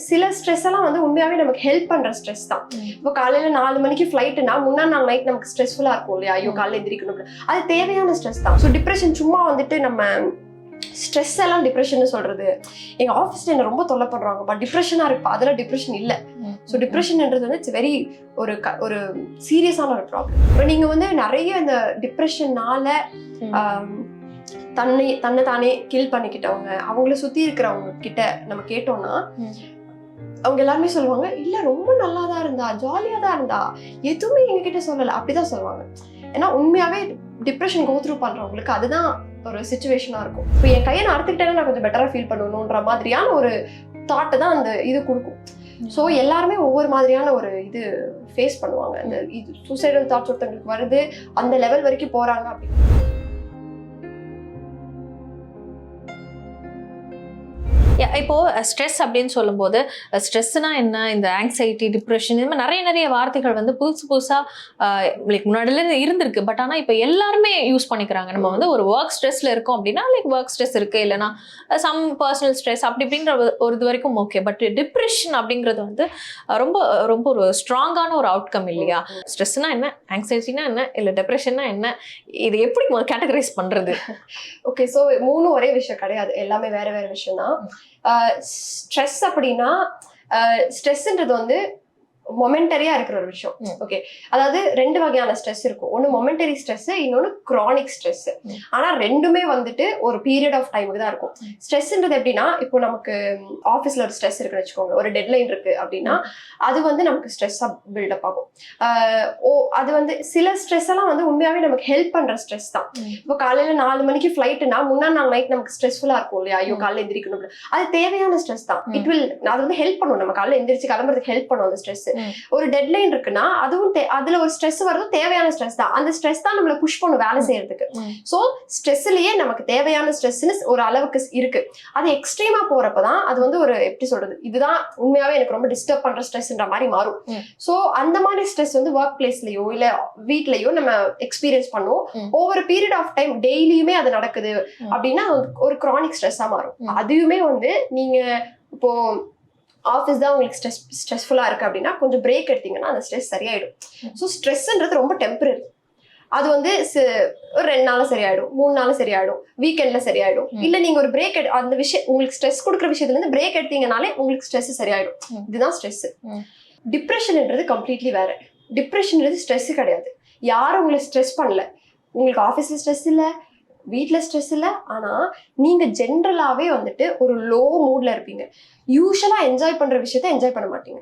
சில ஸ்ட்ரெஸ் எல்லாம் வந்து உண்மையாவே நமக்கு ஹெல்ப் பண்ற ஸ்ட்ரெஸ் தான். இப்போ காலையில 4 மணிக்கு ஃபிளைட்னா முன்னாள் நாள் நைட் நமக்கு ஸ்ட்ரெஸ்ஃபுல்லா இருக்கும் இல்லையா, ஐயோ காலையில எந்திரிக்கணும், அது தேவையான ஸ்ட்ரெஸ் தான். ஸோ டிப்ரெஷன் சும்மா வந்துட்டு நம்ம ஸ்ட்ரெஸ் எல்லாம் டிப்ரெஷன் சொல்றது, எங்க ஆஃபீஸ்ல என்ன ரொம்ப தொல்லை பண்றாங்க பட் டிப்ரெஷனா இருக்கு, அதெல்லாம் டிப்ரெஷன் இல்ல. ஸோ டிப்ரெஷன்ன்றது வந்து இட்ஸ் வெரி ஒரு சீரியஸான ஒரு ப்ராப்ளம். இப்போ நீங்க வந்து நிறைய இந்த டிப்ரெஷன்னால தன்னை தானே கில் பண்ணிக்கிட்டவங்க, அவங்கள சுத்தி இருக்கிறவங்க கிட்ட நம்ம கேட்டோம்னா அவங்க எல்லாருமே சொல்லுவாங்க, இல்ல ரொம்ப நல்லா தான் இருந்தா, ஜாலியா தான் இருந்தா, எதுவுமே எங்ககிட்ட சொல்லல, அப்படிதான் சொல்லுவாங்க. ஏன்னா உண்மையாவே டிப்ரெஷன் கோ த்ரூ பண்றவங்களுக்கு அதுதான் ஒரு சிச்சுவேஷனா இருக்கும். இப்போ என் கையை நான் அறுத்துக்கிட்டேன்னா நான் கொஞ்சம் பெட்டரா ஃபீல் பண்ணணும்ன்ற மாதிரியான ஒரு தாட்டை தான் அந்த இது கொடுக்கும். ஸோ எல்லாருமே ஒவ்வொரு மாதிரியான ஒரு இது ஃபேஸ் பண்ணுவாங்க. அந்த இது சூசைடல் தாட்ஸ் ஒருத்தவங்களுக்கு வருது, அந்த லெவல் வரைக்கும் போறாங்க அப்படின்னு. இப்போ ஸ்ட்ரெஸ் அப்படின்னு சொல்லும்போது ஸ்ட்ரெஸ்னா என்ன, இந்த ஆங்ஸைட்டி, டிப்ரெஷன், இது மாதிரி நிறைய வார்த்தைகள் வந்து புதுசா லைக் முன்னாடில இருந்திருக்கு. பட் ஆனால் இப்போ எல்லாருமே யூஸ் பண்ணிக்கிறாங்க. நம்ம வந்து ஒரு ஒர்க் ஸ்ட்ரெஸ்ல இருக்கோம் அப்படின்னா லைக் ஒர்க் ஸ்ட்ரெஸ் இருக்கு, இல்லைன்னா சம் பர்சனல் ஸ்ட்ரெஸ் அப்படி அப்படிங்கிற ஒரு இது வரைக்கும் ஓகே. பட் டிப்ரெஷன் அப்படிங்கிறது வந்து ரொம்ப ரொம்ப ஒரு ஸ்ட்ராங்கான ஒரு அவுட்கம் இல்லையா? ஸ்ட்ரெஸ்னா என்ன, ஆங்ஸைட்டினா என்ன, இல்லை டிப்ரெஷன்னா என்ன, இது எப்படி கேட்டகரைஸ் பண்றது? ஓகே, ஸோ 3 ஒரே விஷயம் கிடையாது, எல்லாமே வேற வேற விஷயம் தான். ஸ்ட்ரெஸ் அப்படின்னா ஸ்ட்ரெஸ்ன்றது வந்து மொமெண்டரியா இருக்கிற ஒரு விஷயம். ஓகே, அதாவது 2 வகையான ஸ்ட்ரெஸ் இருக்கும். ஒன்னு மொமெண்டரி ஸ்ட்ரெஸ், இன்னொன்னு கிரானிக் ஸ்ட்ரெஸ். ஆனா ரெண்டுமே வந்துட்டு ஒரு பீரியட் ஆஃப் டைமுக்கு தான் இருக்கும். ஸ்ட்ரெஸ்ன்றது எப்படின்னா, இப்போ நமக்கு ஆஃபீஸ்ல ஒரு ஸ்ட்ரெஸ் இருக்குன்னு வச்சுக்கோங்க, ஒரு டெட்லைன் இருக்கு அப்படின்னா அது வந்து நமக்கு ஸ்ட்ரெஸ்ஸா பில்டப் ஆகும். அது வந்து சில ஸ்ட்ரெஸ் எல்லாம் வந்து உண்மையாவே நமக்கு ஹெல்ப் பண்ற ஸ்ட்ரெஸ் தான். இப்போ காலையில 4 மணிக்கு ஃபிளைட்னா முன்னாள் நாள் நைட் நமக்கு ஸ்ட்ரெஸ்ஃபுல்லா இருக்கும் இல்லையா, ஐயோ காலையில எந்திரிக்கணும், அது தேவையான ஸ்ட்ரெஸ் தான். அது வந்து ஹெல்ப் பண்ணும், நம்ம காலையில எந்திரிச்சு கிளம்புறதுக்கு ஹெல்ப் பண்ணும் அந்த ஸ்ட்ரெஸ். ஒரு டெட்லைன் இருக்குன்னா அதுவும் அதுல ஒரு ஸ்ட்ரெஸ் வருது, தேவையான ஸ்ட்ரெஸ் தான். அந்த ஸ்ட்ரெஸ் தான் நம்மள புஷ் பண்ணும் வேலை செய்யறதுக்கு. சோ ஸ்ட்ரெஸ்லயே நமக்கு தேவையான ஸ்ட்ரெஸ்னு ஒரு அளவுக்கு இருக்கு. அது எக்ஸ்ட்ரீமா போறப்பதான் அது வந்து ஒரு எப்படி சொல்றது, இதுதான் உண்மையாவே எனக்கு ரொம்ப டிஸ்டர்ப் பண்ற ஸ்ட்ரெஸ்ன்ற மாதிரி மாறும். சோ அந்த மாதிரி ஸ்ட்ரெஸ் வந்து ஒர்க் பிளேஸ்லயோ இல்ல வீட்லயோ நம்ம எக்ஸ்பீரியன்ஸ் பண்ணுவோம். ஓவர் பீரியட் ஆஃப் டைம் டெய்லியுமே அது நடக்குது அப்படின்னா ஒரு கிரானிக் ஸ்ட்ரெஸ்ஸா மாறும். அதுவுமே வந்து நீங்க இப்போ ஆஃபீஸ் தான் உங்களுக்கு ஸ்ட்ரெஸ்ஃபுல்லா இருக்கு அப்படின்னா கொஞ்சம் பிரேக் எடுத்தீங்கன்னா அந்த ஸ்ட்ரெஸ் சரியாயிடும். ஸோ ஸ்ட்ரெஸ்ன்றது ரொம்ப டெம்பரரி. அது வந்து ஒரு 2 நாள்ல சரியாயிடும், 3 நாள்ல சரியாயிடும், வீக்கெண்ட்ல சரியாயிடும். இல்ல நீங்க ஒரு பிரேக் அந்த விஷயம் உங்களுக்கு ஸ்ட்ரெஸ் கொடுக்குற விஷயத்துல இருந்து பிரேக் எடுத்தீங்கனாலே உங்களுக்கு ஸ்ட்ரெஸ் சரியாயிடும். இதுதான் ஸ்ட்ரெஸ். டிப்ரெஷன்ன்றது கம்ப்ளீட்லி வேற. டிப்ரெஷன்ன்றது ஸ்ட்ரெஸ் கிடையாது. யாரும் உங்களை ஸ்ட்ரெஸ் பண்ணல, உங்களுக்கு ஆஃபீஸ்ல ஸ்ட்ரெஸ் இல்லை, வீட்டில் ஸ்ட்ரெஸ் இல்லை, ஆனால் நீங்கள் ஜென்ரலாகவே வந்துட்டு ஒரு லோ மூடில் இருப்பீங்க. யூஸ்வலாக என்ஜாய் பண்ணுற விஷயத்த என்ஜாய் பண்ண மாட்டீங்க.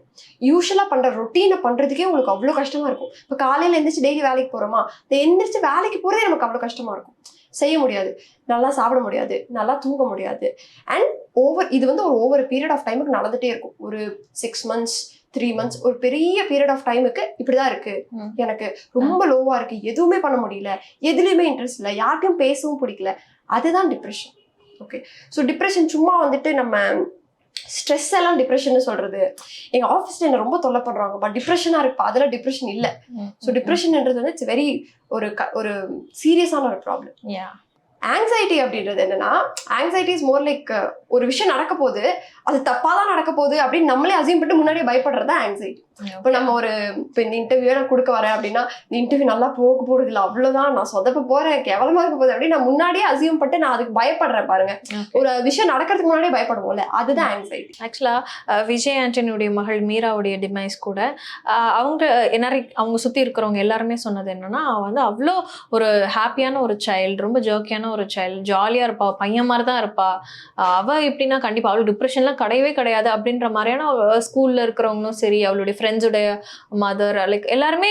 யூஸ்வலாக பண்ணுற ரொட்டீனை பண்ணுறதுக்கே உங்களுக்கு அவ்வளோ கஷ்டமாக இருக்கும். இப்போ காலையில் எந்திரிச்சு டெய்லி வேலைக்கு போகிறோமா, எந்திரிச்சு வேலைக்கு போகிறதே நமக்கு அவ்வளோ கஷ்டமாக இருக்கும். செய்ய முடியாது, நல்லா சாப்பிட முடியாது, நல்லா தூங்க முடியாது. அண்ட் இது வந்து ஒவ்வொரு பீரியட் ஆஃப் டைமுக்கு நடந்துகிட்டே இருக்கும். ஒரு 6 months 3 months ஒரு பெரிய பீரியட் ஆஃப் டைமுக்கு இப்படிதான் இருக்கு, எனக்கு ரொம்ப லோவா இருக்கு, எதுவுமே பண்ண முடியல, எதுலையுமே இன்ட்ரெஸ்ட் இல்லை, யார்கிட்டையும் பேசவும் பிடிக்கல, அதுதான் டிப்ரெஷன். ஓகே, ஸோ டிப்ரெஷன் சும்மா வந்துட்டு நம்ம ஸ்ட்ரெஸ் எல்லாம் டிப்ரெஷன் சொல்றது, எங்க ஆஃபீஸ்ல என்ன ரொம்ப தொல்லை பண்றாங்க பட் டிப்ரெஷனா இருக்கு, அதெல்லாம் டிப்ரெஷன் இல்லை. ஸோ டிப்ரெஷன்ன்றது வந்து இட்ஸ் வெரி ஒரு சீரியஸான ஒரு ப்ராப்ளம். ஆங்ஸைட்டி அப்படின்றது என்னன்னா, ஆங்ஸைட்டி இஸ் மோர் லைக் ஒரு விஷயம் நடக்க போகுது, அது தப்பாதான் நடக்க போகுது அப்படின்னு நம்மளே அசியூம் பண்ணிட்டு முன்னாடியே பயப்படுறது தான் ஆங்ஸைட்டி. இப்போ நம்ம இப்போ இந்த இன்டர்வியூ நான் கொடுக்க வரேன் அப்படின்னா இந்த இன்டர்வியூ நல்லா போக போறது இல்லை, அவ்வளவுதான், நான் சொதப்ப போறேன், கேவலமா இருக்க போகுது அப்படின்னு நான் முன்னாடியே அசியூம் பண்ணிட்டு நான் அதுக்கு பயப்படுறேன். பாருங்க, ஒரு விஷயம் நடக்கிறதுக்கு முன்னாடியே பயப்படுவோம்ல, அதுதான் ஆங்ஸைட்டி. ஆக்சுவலா விஜய் ஆண்டனியுடைய மகள் மீராவுடைய டிமைஸ் கூட அவங்க சுத்தி இருக்கிறவங்க எல்லாருமே சொன்னது என்னன்னா, வந்து அவ்வளோ ஒரு ஹாப்பியான ஒரு சைல்டு, ரொம்ப ஜோக்கியான ஒரு சைல்டு, ஜாலியா இருப்பா, பையன் மாதிரி தான் இருப்பா, அவ எப்படின்னா கண்டிப்பா அவளுக்கு டிப்ரெஷன்லாம் கிடையவே கிடையாது அப்படின்ற மாதிரியான ஸ்கூல்ல இருக்கிறவங்களும் சரி, அவளுடைய ஃப்ரெண்ட்ஸுடைய மதர், லைக் எல்லாருமே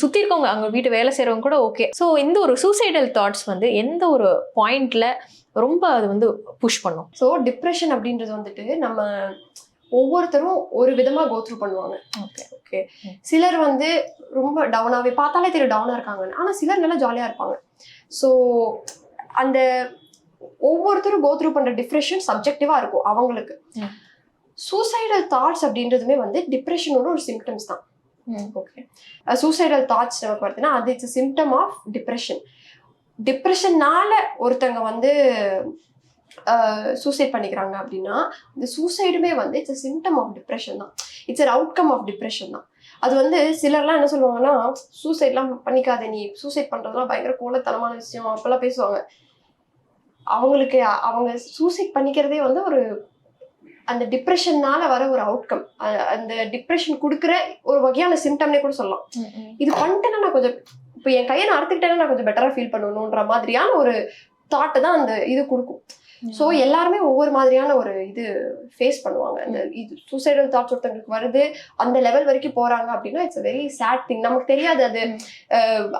சுத்தி இருக்கவங்க, அங்க வீட்டு வேலை செய்யறவங்க கூட ஓகே. ஸோ இந்த ஒரு சூசைடல் தாட்ஸ் வந்து எந்த ஒரு பாயிண்ட்ல ரொம்ப அது வந்து புஷ் பண்ணும்? ஸோ டிப்ரெஷன் அப்படின்றது வந்துட்டு நம்ம ஒவ்வொருத்தரும் ஒரு விதமா கோத்ரூ பண்ணுவாங்க. ஓகே, சிலர் வந்து ரொம்ப டவுனாவே பார்த்தாலே தெரியும் டவுனா இருக்காங்க, ஆனா சிலர் நல்லா ஜாலியா இருப்பாங்க. ஸோ அந்த ஒவ்வொருத்தரும் கோத்ரூ பண்ற டிப்ரெஷன் சப்ஜெக்டிவா இருக்கும் அவங்களுக்கு. சூசைடல் தாட்ஸ் அப்படின்றதுமே வந்து டிப்ரெஷனோட ஒரு சிம்டம்ஸ் தான். ஓகே, சூசைடல் தாட்ஸ் நமக்கு வருதுன்னா அது இட்ஸ் சிம்டம் ஆஃப் டிப்ரெஷன். டிப்ரெஷன்னால ஒருத்தங்க வந்து சூசைட் பண்ணிக்கிறாங்க அப்படின்னா இந்த சூசைடுமே வந்து இட்ஸ் சிம்டம் ஆஃப் டிப்ரெஷன் தான், it's an outcome of depression தான். அது வந்து சிலர்லாம் என்ன சொல்லுவாங்கன்னா சூசைட்லாம் பண்ணிக்காத, நீ சூசைட் பண்றதுலாம் பயங்கர கோலத்தனமான விஷயம் அப்பெல்லாம் பேசுவாங்க. அவங்களுக்கு அவங்க சூசைட் பண்ணிக்கிறதே வந்து ஒரு அந்த டிப்ரெஷன்னால வர ஒரு அவுட்கம், அந்த டிப்ரெஷன் கொடுக்குற ஒரு வகையான சிம்டம்னே கூட சொல்லலாம். இது பண்ணிட்டேன்னா நான் கொஞ்சம் இப்போ என் கையை நான் அறுத்துக்கிட்டேன்னா நான் கொஞ்சம் பெட்டரா ஃபீல் பண்ணணுன்ற மாதிரியான ஒரு தாட்டு தான் அந்த இது கொடுக்கும். ஸோ எல்லாருமே ஒவ்வொரு மாதிரியான ஒரு இது ஃபேஸ் பண்ணுவாங்க. அந்த இது சூசைடல் தாட்ஸ் ஒருத்தவங்களுக்கு வருது, அந்த லெவல் வரைக்கும் போறாங்க அப்படின்னா இட்ஸ் வெரி சேட் திங். நமக்கு தெரியாது அது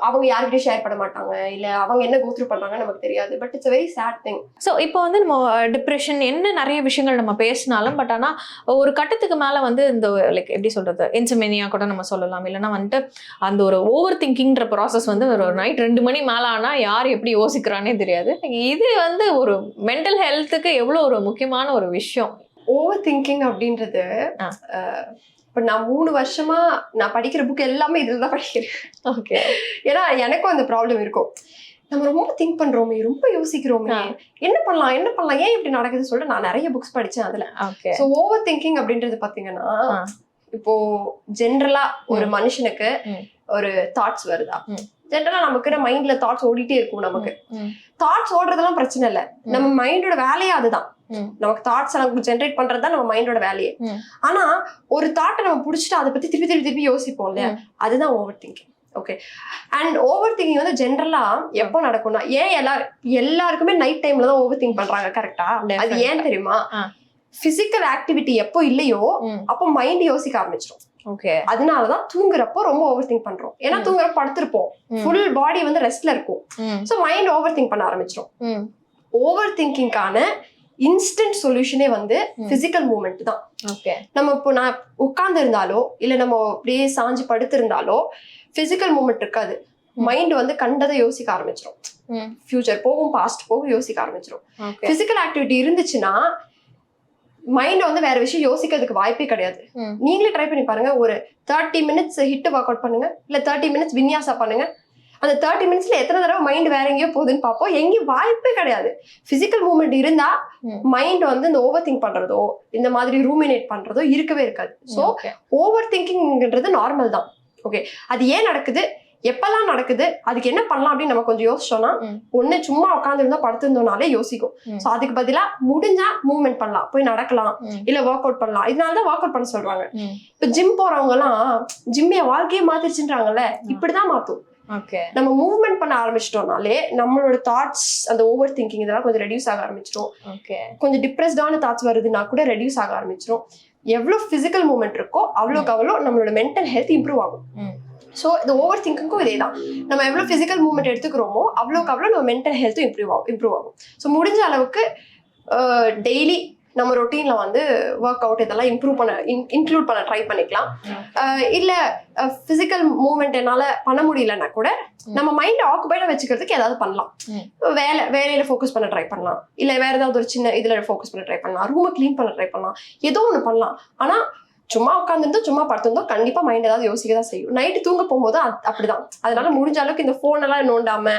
அவங்க யார்கிட்டயும் ஷேர் பண்ண மாட்டாங்க, இல்ல அவங்க என்ன கோத்ரூ பண்றாங்க நமக்கு தெரியாது. But it's very sad thing. So இப்போ வந்து நம்ம டிப்ரெஷன் என்ன நிறைய விஷயங்கள் நம்ம பேசினாலும் பட் ஆனால் ஒரு கட்டத்துக்கு மேலே வந்து இந்த லைக் எப்படி சொல்றது இன்சோமேனியா கூட நம்ம சொல்லலாம். இல்லைன்னா வந்துட்டு அந்த ஒரு ஓவர் திங்கிங்ன்ற ப்ராசஸ் வந்து ஒரு நைட் 2 மணி மேலே ஆனால் யார் எப்படி யோசிக்கிறானே தெரியாது. இது வந்து ஒரு மென்டல் ஹெல்த்துக்கு எவ்வளவு ஒரு முக்கியமான ஒரு விஷயம். ஓவர் திங்கிங் அப்படின்றது இப்போ நான் 3 வருஷமா நான் படிக்கிற புக் எல்லாமே இதுல தான் படிக்கிறேன். ஓகே. ஏன்னா எனக்கும் அந்த ப்ராப்ளம் இருக்கும். நம்ம ரொம்ப திங்க் பண்றோமே, ரொம்ப யோசிக்கிறோமே, என்ன பண்ணலாம் ஏன் இப்படி நடக்குதுன்னு சொல்லிட்டு நான் நிறைய புக்ஸ் படிச்சேன் அதுல. ஸோ ஓவர் திங்கிங் அப்படின்றது பாத்தீங்கன்னா இப்போ ஜென்ரலா ஒரு மனுஷனுக்கு ஒரு தாட்ஸ் வருதா, ஜென்ரலா நமக்கு மைண்ட்ல தாட்ஸ் ஓடிட்டே இருக்கும். நமக்கு தாட்ஸ் ஓடுறதெல்லாம் பிரச்சனை இல்லை, நம்ம மைண்டோட வேலையே அதுதான். நமக்கு தாட்ஸ் நமக்கு ஜென்ரேட் பண்றதுதான் நம்ம மைண்டோட வேலையே. ஆனா ஒரு தாட்டை நம்ம புடிச்சிட்டு அதை பத்தி திருப்பி யோசிப்போம் இல்லையா, அதுதான் over thinking. Okay. And over thinking வந்து ஜென்ரலா எப்போ நடக்கும்னா, ஏன் எல்லாருக்குமே நைட் டைம்ல தான் ஓவர் திங்க் பண்றாங்க, கரெக்டா? அது ஏன் தெரியுமா? பிசிக்கல் ஆக்டிவிட்டி எப்போ இல்லையோ அப்போ மைண்ட் யோசிக்க ஆரம்பிச்சிடும். அதனாலதான் தூங்குறப்போ ரொம்ப ஓவர் திங்க் பண்றோம். ஏன்னா தூங்குறப்ப படுத்திருப்போம், ஃபுல் பாடி வந்து ரெஸ்ட்ல இருக்கும். சோ மைண்ட் ஓவர் திங்க் பண்ண ஆரம்பிச்சிடும். ஓவர் திங்கிங்கான இன்ஸ்டன்ட் சொல்யூஷனே வந்து பிசிக்கல் மூவ்மெண்ட் தான். நம்ம இப்போ நான் உட்கார்ந்து இருந்தாலோ இல்ல நம்ம அப்படியே சாஞ்சு படுத்து இருந்தாலோ பிசிக்கல் மூவ்மெண்ட் இருக்காது. மைண்ட் வந்து கண்டதை யோசிக்க ஆரம்பிச்சிடும். ஃபியூச்சர் போகும், பாஸ்ட் போகும், யோசிக்க ஆரம்பிச்சிடும். பிசிக்கல் ஆக்டிவிட்டி இருந்துச்சுன்னா மைண்ட் வந்து வேற விஷயம் யோசிக்கிறதுக்கு வாய்ப்பே கிடையாது. நீங்களே ட்ரை பண்ணி பாருங்க, ஒரு 30 மினிட்ஸ் ஹிட் ஒர்க் அவுட் பண்ணுங்க, இல்ல 30 மினிட்ஸ் வின்யாசா பண்ணுங்க. அந்த 30 மினிட்ஸ்ல எத்தனை தடவை மைண்ட் வேற எங்கேயோ போகுதுன்னு பார்ப்போம். எங்கேயும் வாய்ப்பே கிடையாது. பிசிக்கல் மூவ்மெண்ட் இருந்தா மைண்ட் வந்து இந்த ஓவர் திங்க் பண்றதோ இந்த மாதிரி ரூமினேட் பண்றதோ இருக்கவே இருக்காது. ஸோ ஓவர் திங்கிங்ன்றது நார்மல் தான். ஓகே. அது ஏன் நடக்குது, எப்பெல்லாம் நடக்குது, அதுக்கு என்ன பண்ணலாம் அப்படின்னு நம்ம கொஞ்சம் யோசிச்சோம்னா, ஒண்ணு சும்மா உட்காந்து இருந்தா படுத்திருந்தோம்னாலே யோசிக்கும். சோ அதுக்கு பதிலா முடிஞ்சா மூவ்மெண்ட் பண்ணலாம், போய் நடக்கலாம், இல்ல ஒர்க் அவுட் பண்ணலாம். இதனாலதான் ஒர்க் அவுட் பண்ண சொல்றாங்க. இப்ப ஜிம் போறவங்க எல்லாம் ஜிம் என் வாழ்க்கையே மாத்திருச்சுன்றாங்கல்ல, இப்படிதான் மாத்தும். நம்ம மூவ்மெண்ட் பண்ண ஆரம்பிச்சிட்டோம்னாலே நம்மளோட தாட்ஸ், அந்த ஓவர் திங்கிங் இதெல்லாம் கொஞ்சம் ரெடியூஸ் ஆக ஆரம்பிச்சிடும். கொஞ்சம் டிப்ரெஸ்டான தாட்ஸ் வருதுன்னா கூட ரெடியூஸ் ஆக ஆரம்பிச்சிடும். எவ்வளவு பிசிக்கல் மூவ்மெண்ட் இருக்கோ அவ்வளோக்கு அவ்வளோ நம்மளோட மென்டல் ஹெல்த் இம்ப்ரூவ் ஆகும். ஸோ இந்த ஓவர் திங்கிங்கும் இதே தான். நம்ம எவ்வளோ பிசிக்கல் மூவ்மெண்ட் எடுத்துக்கிறோமோ அவ்வளோக்கு அவ்வளோ நம்ம மென்டல் ஹெல்த்தும் இம்ப்ரூவ் ஆகும். ஸோ முடிஞ்ச அளவுக்கு டெய்லி நம்ம ரொட்டீன்ல வந்து ஒர்க் அவுட் இதெல்லாம் இன்க்ளூட் பண்ண ட்ரை பண்ணிக்கலாம். இல்ல பிசிக்கல் மூவ்மெண்ட் என்னால பண்ண முடியலன்னா கூட நம்ம மைண்ட் ஆக்குபைடா வச்சுக்கிறதுக்கு ஏதாவது பண்ணலாம். வேலையில ஃபோக்கஸ் பண்ண ட்ரை பண்ணலாம், இல்ல வேற ஏதாவது ஒரு சின்ன இதுல ஃபோக்கஸ் பண்ண ட்ரை பண்ணலாம், ரூமை கிளீன் பண்ண ட்ரை பண்ணலாம், ஏதோ ஒண்ணு பண்ணலாம். ஆனா சும்மா உட்காந்துருந்தோம் சும்மா படுத்திருந்தோம் கண்டிப்பா மைண்ட் ஏதாவது யோசிக்க தான் செய்யும். நைட்டு தூங்க போகும்போது அப்படிதான். அதனால முடிஞ்ச அளவுக்கு இந்த போன் எல்லாம் நோண்டாம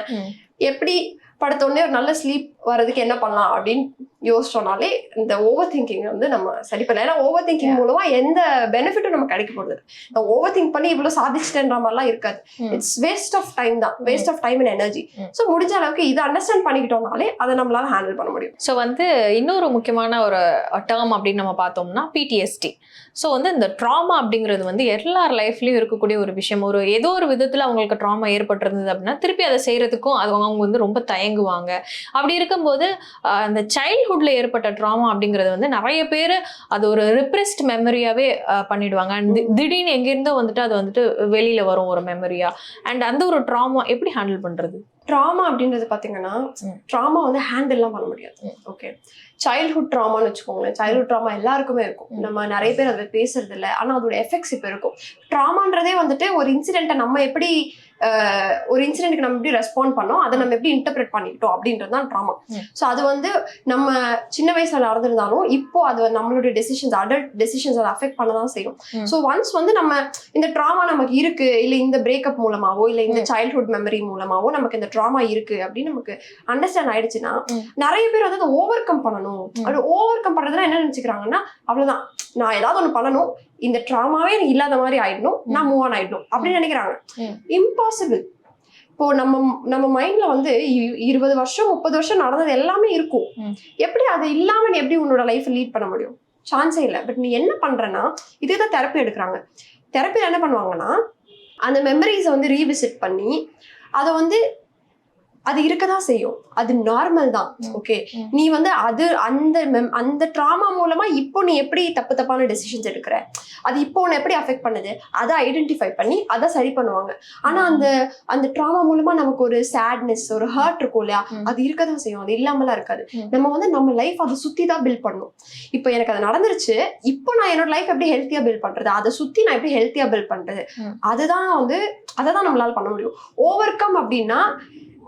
எப்படி படுத்தோடனே ஒரு நல்ல ஸ்லீப் வர்றதுக்கு என்ன பண்ணலாம் அப்படின்னு யோசிச்சோம்னாலே இந்த ஓவர் திங்கிங் வந்து நம்ம சரி பண்ணலாம். ஏன்னா ஓவர் திங்கிங் மூலமா எந்த பெனிஃபிட்டும் நம்ம கிடைக்க போகுது. நான் ஓவர் திங்க் பண்ணி இவ்வளவு சாதிச்சிட்டேன்ற மாதிரிலாம் இருக்காது. இட்ஸ் வேஸ்ட் ஆஃப் டைம் தான், waste of time and energy. So முடிஞ்ச அளவுக்கு இதை அண்டர்ஸ்டாண்ட் பண்ணிக்கிட்டோம்னாலே அதை நம்மளால ஹேண்டில் பண்ண முடியும். ஸோ வந்து இன்னொரு முக்கியமான ஒரு டேர்ம் அப்படின்னு நம்ம பார்த்தோம்னா PTSD. ஸோ வந்து இந்த ட்ராமா அப்படிங்கிறது வந்து எல்லார் லைஃப்லயும் இருக்கக்கூடிய ஒரு விஷயம். ஏதோ ஒரு விதத்துல அவங்களுக்கு ட்ராமா ஏற்பட்டிருந்தது அப்படின்னா திருப்பி அதை செய்யறதுக்கும் அவங்க வந்து ரொம்ப தயங்குவாங்க. அப்படி இருக்கும்போது அந்த சைல்ட்ஹுட்ல ஏற்பட்ட ட்ராமா அப்படிங்கிறது வந்து நிறைய பேர் அது ஒரு ரிப்ரெஸ்ட் மெமரியாவே பண்ணிடுவாங்க. அண்ட் திடீர்னு எங்கிருந்தோ வந்துட்டு அது வந்துட்டு வெளியில வரும் ஒரு மெமரியா. அண்ட் அந்த ஒரு ட்ராமா எப்படி ஹேண்டில் பண்றது? ட்ராமா அப்படின்றது பாத்தீங்கன்னா ட்ராமா வந்து ஹேண்டில்லாம் பண்ண முடியாது. ஓகே. சைல்ட்ஹுட் ட்ராமான்னு வச்சுக்கோங்களேன். சைல்ட்ஹுட் ட்ராமா எல்லாருக்குமே இருக்கும். நம்ம நிறைய பேர் அதை பேசுறது இல்லை, ஆனா அதோட எஃபெக்ட்ஸ் இப்ப இருக்கும். ட்ராமான்றதே வந்துட்டு ஒரு இன்சிடென்ட்டை நம்ம எப்படி ஒரு இன்சிடென்ட்க்கு நம்ம எப்படி ரெஸ்பாண்ட் பண்ணோம், அதை நம்ம எப்படி இன்டர்பிரேட் பண்ணிக்கிட்டோம் அப்படின்றது தான் ட்ராமா. ஸோ அது வந்து நம்ம சின்ன வயசுல நடந்திருந்தாலும் இப்போ அது நம்மளுடைய டெசிஷன்ஸ், அடல்ட் டெசிஷன்ஸ் அதை அஃபெக்ட் பண்ண தான் செய்யும். ஸோ ஒன்ஸ் வந்து நம்ம இந்த ட்ராமா நமக்கு இருக்கு, இல்லை இந்த பிரேக்கப் மூலமாவோ இல்லை இந்த சைல்ட்ஹுட் மெமரி மூலமாவோ நமக்கு இந்த ட்ராமா இருக்கு அப்படின்னு நமக்கு அண்டர்ஸ்டாண்ட் ஆயிடுச்சுன்னா நிறைய பேர் வந்து அதை ஓவர் கம் பண்ணணும். அப்படி ஓவர் கம் பண்றதுனா என்ன நினைச்சுக்கிறாங்கன்னா, அவ்வளவுதான், நான் ஏதாவது ஒண்ணு பண்ணணும், இந்த ட்ராமாவே எனக்கு இல்லாத மாதிரி ஆயிடணும், நான் மூவ் ஆன் ஆயிடணும் அப்படின்னு நினைக்கிறாங்க. இம்பாசிபிள். இப்போ நம்ம மைண்ட்ல வந்து 20 வருஷம் 30 வருஷம் நடந்தது எல்லாமே இருக்கும். எப்படி அது இல்லாம நீ எப்படி உன்னோட லைஃப் லீட் பண்ண முடியும்? சான்ஸே இல்லை. பட் நீ என்ன பண்றன்னா, இதுதான் தெரப்பி எடுக்கிறாங்க. தெரப்பியில் என்ன பண்ணுவாங்கன்னா, அந்த மெமரிஸை வந்து ரீவிசிட் பண்ணி அதை வந்து அது இருக்கதான் செய்யும், அது நார்மல் தான். ஓகே, நீ வந்து அது அந்த ட்ராமா மூலமா இப்போ நீ எப்படி தப்பான டெசிஷன்ஸ் எடுக்கிற, அது இப்போ உன்னை எப்படி அஃபெக்ட் பண்ணுது, அதை ஐடென்டிஃபை பண்ணி அதை சரி பண்ணுவாங்க. ஆனா அந்த ட்ராமா மூலமா நமக்கு ஒரு சேட்னஸ், ஒரு ஹர்ட் இருக்கும் இல்லையா, அது இருக்கதான் செய்யும், அது இல்லாமலாம் இருக்காது. நம்ம வந்து நம்ம லைஃப் அதை சுத்தி தான் பில்ட் பண்ணணும். இப்போ எனக்கு அது நடந்துருச்சு, இப்போ நான் என்னோட லைஃப் எப்படி ஹெல்த்தியா பில்ட் பண்றது, அதை சுத்தி நான் எப்படி ஹெல்த்தியா பில்ட் பண்றது, அதுதான் வந்து அதை தான் நம்மளால பண்ண முடியும். ஓவர் கம் அப்படின்னா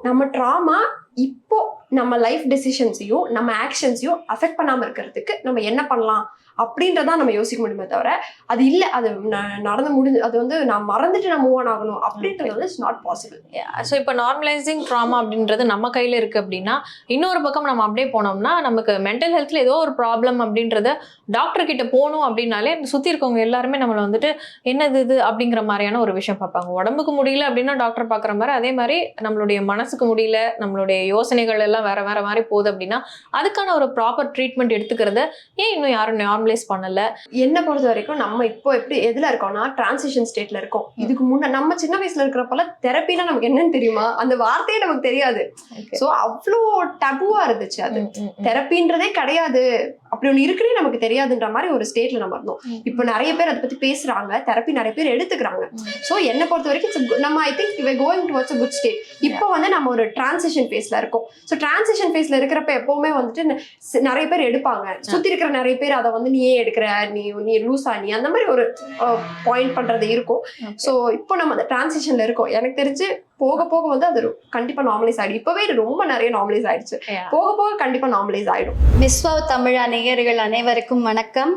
நம்ம ட்ராமா இப்போ நம்ம லைஃப் டெசிஷன்ஸையும் நம்ம ஆக்ஷன்ஸையும் அஃபெக்ட் பண்ணாம இருக்கிறதுக்கு நம்ம என்ன பண்ணலாம் அப்படின்றதான் நம்ம யோசிக்க முடியுமே தவிர, அது இல்லை அது நடந்து முடிஞ்சு அது வந்து நான் மறந்துட்டு நான் மூவ் ஆன் ஆகணும் அப்படின்றது வந்து இட்ஸ் நாட் பாசிபிள். ஸோ இப்போ நார்மலைசிங் ட்ராமா அப்படின்றது நம்ம கையில் இருக்கு அப்படின்னா, இன்னொரு பக்கம் நம்ம அப்படியே போனோம்னா நமக்கு மென்டல் ஹெல்த்ல ஏதோ ஒரு ப்ராப்ளம் அப்படின்றத டாக்டர் கிட்ட போகணும் அப்படின்னாலே சுற்றி இருக்கவங்க எல்லாருமே நம்மளை வந்துட்டு என்னது இது அப்படிங்கிற மாதிரியான ஒரு விஷயம் பார்ப்பாங்க. உடம்புக்கு முடியல அப்படின்னா டாக்டர் பார்க்குற மாதிரி, அதே மாதிரி நம்மளுடைய மனசுக்கு முடியல, நம்மளுடைய யோசனைகள் எல்லாம் வேற வேற மாதிரி போகுது அப்படின்னா அதுக்கான ஒரு ப்ராப்பர் ட்ரீட்மெண்ட் எடுத்துக்கிறத ஏன் இன்னும் யாரும் நார்மலைஸ் பண்ணல? என்ன பொறுத்த வரைக்கும் நம்ம இப்போ எப்படி எதுல இருக்கோம்னா டிரான்சிஷன் ஸ்டேட்ல இருக்கோம். இதுக்கு முன்ன நம்ம சின்ன வயசுல இருக்கிறப்பல தெரப்பினா நமக்கு என்னன்னு தெரியுமா, அந்த வார்த்தையே நமக்கு தெரியாது. சோ அவ்வளோ டபுவா இருந்துச்சு. அது தெரப்பின்றதே கிடையாது, அப்படி ஒண்ணு இருக்குன்னே நமக்கு தெரியாதுன்ற மாதிரி ஒரு ஸ்டேட்ல நம்ம இருந்தோம். இப்போ நிறைய பேர் அதை பத்தி பேசுறாங்க, தெரப்பி நிறைய பேர் எடுத்துக்கிறாங்க. சோ என்ன பொறுத்த வரைக்கும் நம்ம I think we are going towards a good state. இப்போ வந்து நம்ம ஒரு டிரான்சிஷன் ஃபேஸ்ல இருக்கோம். ஸோ டிரான்சிஷன் ஃபேஸ்ல இருக்கிறப்ப எப்பவுமே வந்துட்டு நிறைய பேர் எடுப்பாங்க, சுத்தி இருக்கிற நிறைய பேர் அதை வந்து நீ ஏன் எடுக்கிற, நீ லூசா, நீ அந்த மாதிரி ஒரு பாயிண்ட் பண்றது இருக்கும். ஸோ இப்போ நம்ம அந்த டிரான்சிஷன்ல இருக்கோம். எனக்கு தெரிஞ்சு போக போக வந்து அது கண்டிப்பா நார்மலைஸ் ஆயிடும். இப்பவே ரொம்ப நிறைய நார்மலைஸ் ஆயிடுச்சு, போக போக கண்டிப்பா நார்மலைஸ் ஆயிடும். மிஸ் வாவ் தமிழா நேயர்கள் அனைவருக்கும் வணக்கம்.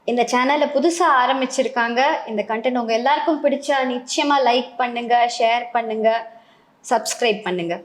இந்த சேனலை புதுசா ஆரம்பிச்சிருக்காங்க. இந்த கண்டென்ட் உங்க எல்லாருக்கும் பிடிச்சா நிச்சயமா லைக் பண்ணுங்க, ஷேர் பண்ணுங்க, சப்ஸ்கிரைப் பண்ணுங்க.